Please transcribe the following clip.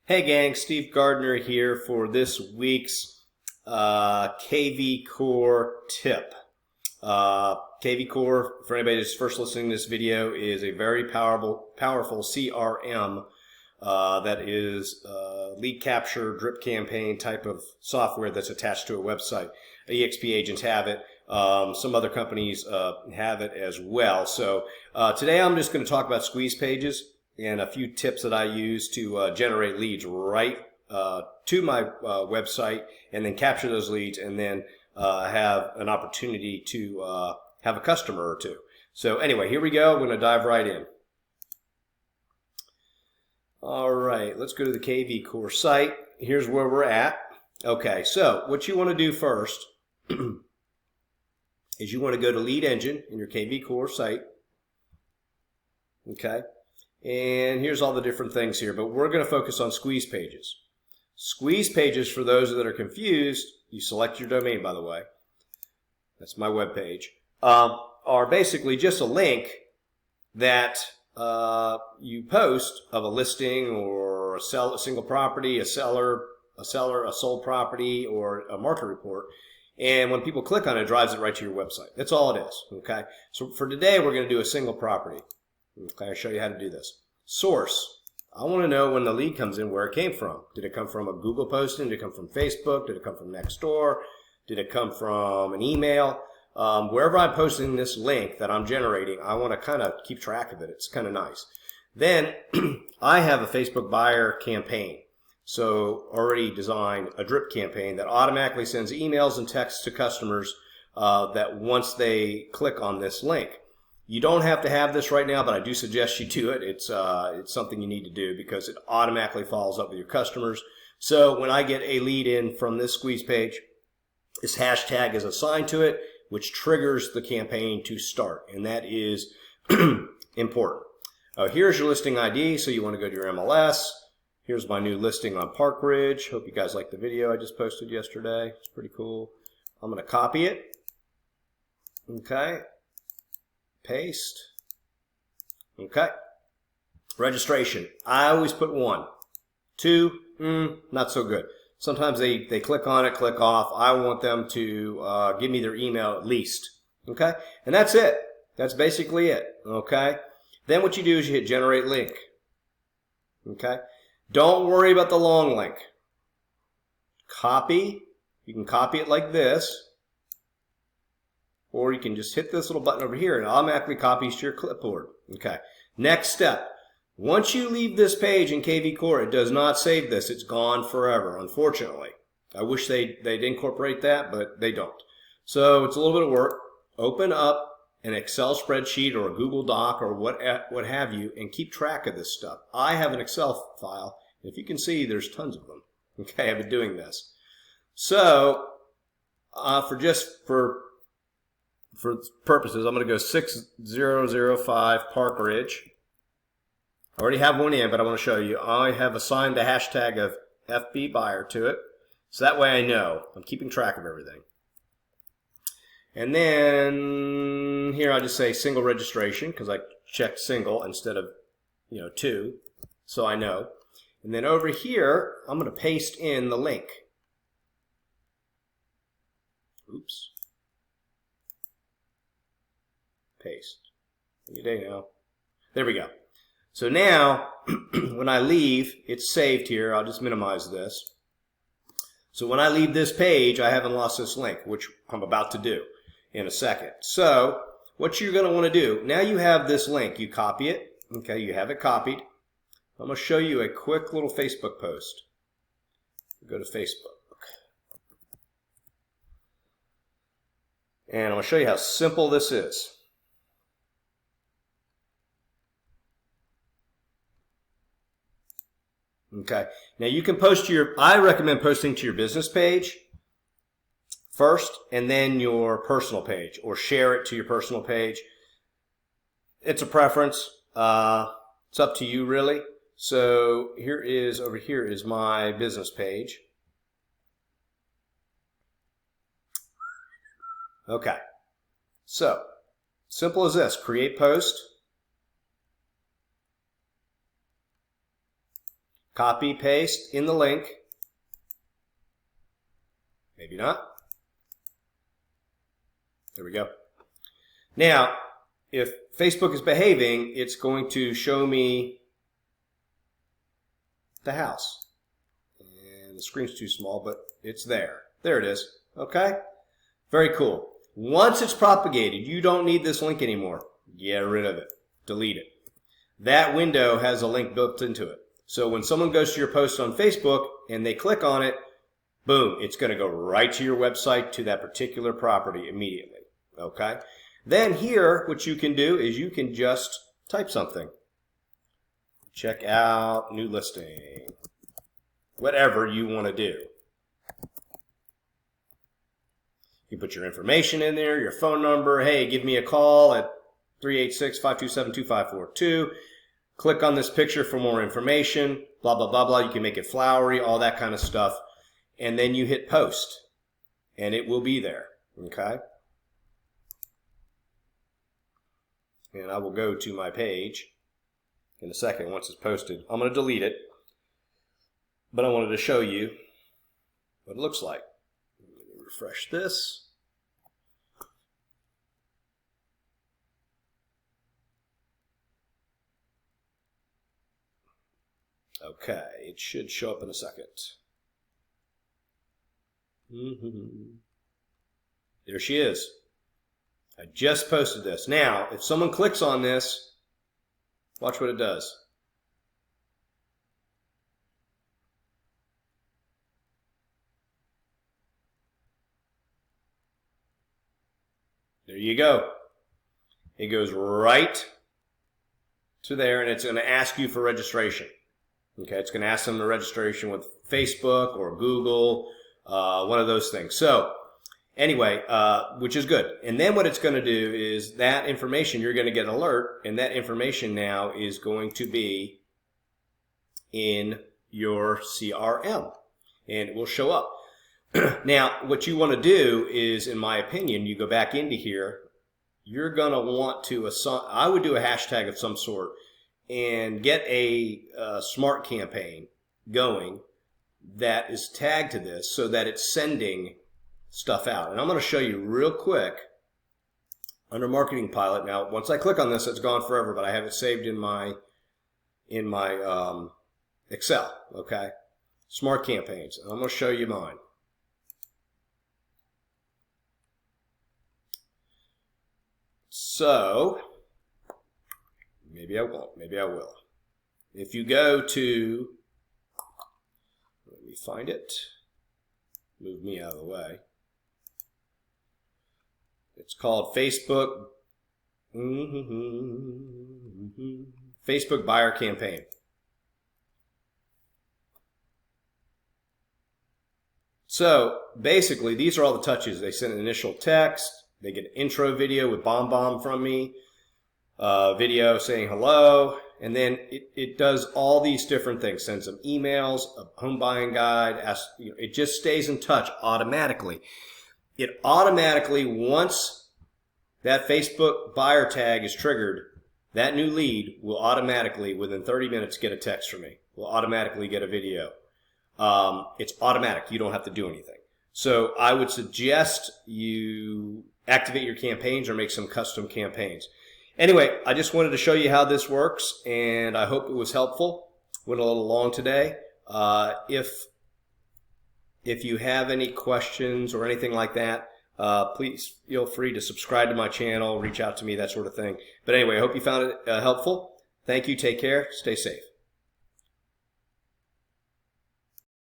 Hey gang, Steve Gardner here for this week's Kvcore tip. Kvcore, for anybody that's first listening to this video, is a very powerful CRM that is lead capture, drip campaign type of software that's attached to a website. EXP agents have it. Some other companies have it as well. So today I'm just going to talk about squeeze pages and a few tips that I use to generate leads right to my website, and then capture those leads, and then have an opportunity to have a customer or two. So anyway, here we go. We're going to dive right in. All right, let's go to the Kvcore site. Here's where we're at. Okay, so what you want to do first is you want to go to Lead Engine in your Kvcore site. Okay. And here's all the different things here, but we're going to focus on squeeze pages. Squeeze pages, for those that are confused, you select your domain, by the way. That's my web page. Are basically just a link that you post of a listing or a single property, a sold property, or a market report. And when people click on it, it drives it right to your website. That's all it is. Okay. So for today, we're going to do a single property. Okay, I'll show you how to do this. Source. I want to know when the lead comes in where it came from. Did it come from a Google posting? Did it come from Facebook? Did it come from Nextdoor? Did it come from an email? Wherever I'm posting this link that I'm generating, I want to kind of keep track of it. It's kind of nice. Then I have a Facebook buyer campaign. So already designed a drip campaign that automatically sends emails and texts to customers that once they click on this link. You don't have to have this right now, but I do suggest you do it. It's something you need to do because it automatically follows up with your customers. So when I get a lead in from this squeeze page, this hashtag is assigned to it, which triggers the campaign to start, and that is important. Here's your listing ID, so you want to go to your MLS. Here's my new listing on Park Ridge. Hope you guys liked the video I just posted yesterday. It's pretty cool. I'm going to copy it. Okay. Paste. Okay. Registration. I always put 1. 2, not so good. Sometimes they click on it, click off. I want them to give me their email at least. Okay. And that's it. That's basically it. Okay. Then what you do is you hit generate link. Okay. Don't worry about the long link. Copy. You can copy it like this. Or you can just hit this little button over here and it automatically copies to your clipboard. Okay. Next step. Once you leave this page in Kvcore, it does not save this. It's gone forever, unfortunately. I wish they'd incorporate that, but they don't. So it's a little bit of work. Open up an Excel spreadsheet or a Google Doc or what have you, and keep track of this stuff. I have an Excel file. And if you can see, there's tons of them. Okay, I've been doing this. So for purposes, I'm going to go 6005 Park Ridge. I already have one in, but I want to show you. I have assigned the hashtag of FB buyer to it. So that way I know. I'm keeping track of everything. And then here I'll just say single registration because I checked single instead of 2. So I know. And then over here, I'm going to paste in the link. Oops. Paste. Any day now. There we go. So now, when I leave, it's saved here. I'll just minimize this. So when I leave this page, I haven't lost this link, which I'm about to do in a second. So what you're going to want to do, now you have this link. You copy it. Okay, you have it copied. I'm going to show you a quick little Facebook post. Go to Facebook. And I'm going to show you how simple this is. Okay. Now you can post I recommend posting to your business page first and then your personal page, or share it to your personal page. It's a preference. It's up to you really. So over here is my business page. Okay. So simple as this. Create post. Copy, paste in the link. Maybe not. There we go. Now, if Facebook is behaving, it's going to show me the house. And the screen's too small, but it's there. There it is. Okay? Very cool. Once it's propagated, you don't need this link anymore. Get rid of it. Delete it. That window has a link built into it. So when someone goes to your post on Facebook and they click on it, boom, it's going to go right to your website, to that particular property immediately. Okay? Then here, what you can do is you can just type something. Check out new listing. Whatever you want to do. You put your information in there, your phone number. Hey, give me a call at 386-527-2542. Click on this picture for more information. Blah, blah, blah, blah. You can make it flowery, all that kind of stuff. And then you hit post. And it will be there. Okay? And I will go to my page in a second once it's posted. I'm going to delete it. But I wanted to show you what it looks like. Let me refresh this. Okay, it should show up in a second. There she is. I just posted this. Now, if someone clicks on this, watch what it does. There you go. It goes right to there, and it's going to ask you for registration. Okay, it's going to ask them the registration with Facebook or Google, one of those things. So, anyway, which is good. And then what it's going to do is that information, you're going to get an alert, and that information now is going to be in your CRM, and it will show up. Now, what you want to do is, in my opinion, you go back into here, you're going to want to assign, I would do a hashtag of some sort and get a smart campaign going that is tagged to this so that it's sending stuff out. And I'm going to show you real quick under Marketing Pilot. Now, once I click on this, it's gone forever, but I have it saved in my Excel. Okay, smart campaigns. And I'm going to show you mine. So, maybe I won't, maybe I will. If you go to, let me find it, move me out of the way. It's called Facebook, Facebook Buyer Campaign. So, basically, these are all the touches. They send an initial text. They get an intro video with Bomb from me, video saying hello, and then it does all these different things. Sends them emails, a home buying guide. It just stays in touch automatically. It automatically, once that Facebook buyer tag is triggered, that new lead will automatically, within 30 minutes, get a text from me. Will automatically get a video. It's automatic. You don't have to do anything. So I would suggest you activate your campaigns or make some custom campaigns. Anyway, I just wanted to show you how this works, and I hope it was helpful. Went a little long today. If you have any questions or anything like that, please feel free to subscribe to my channel, reach out to me, that sort of thing. But anyway, I hope you found it helpful. Thank you. Take care. Stay safe.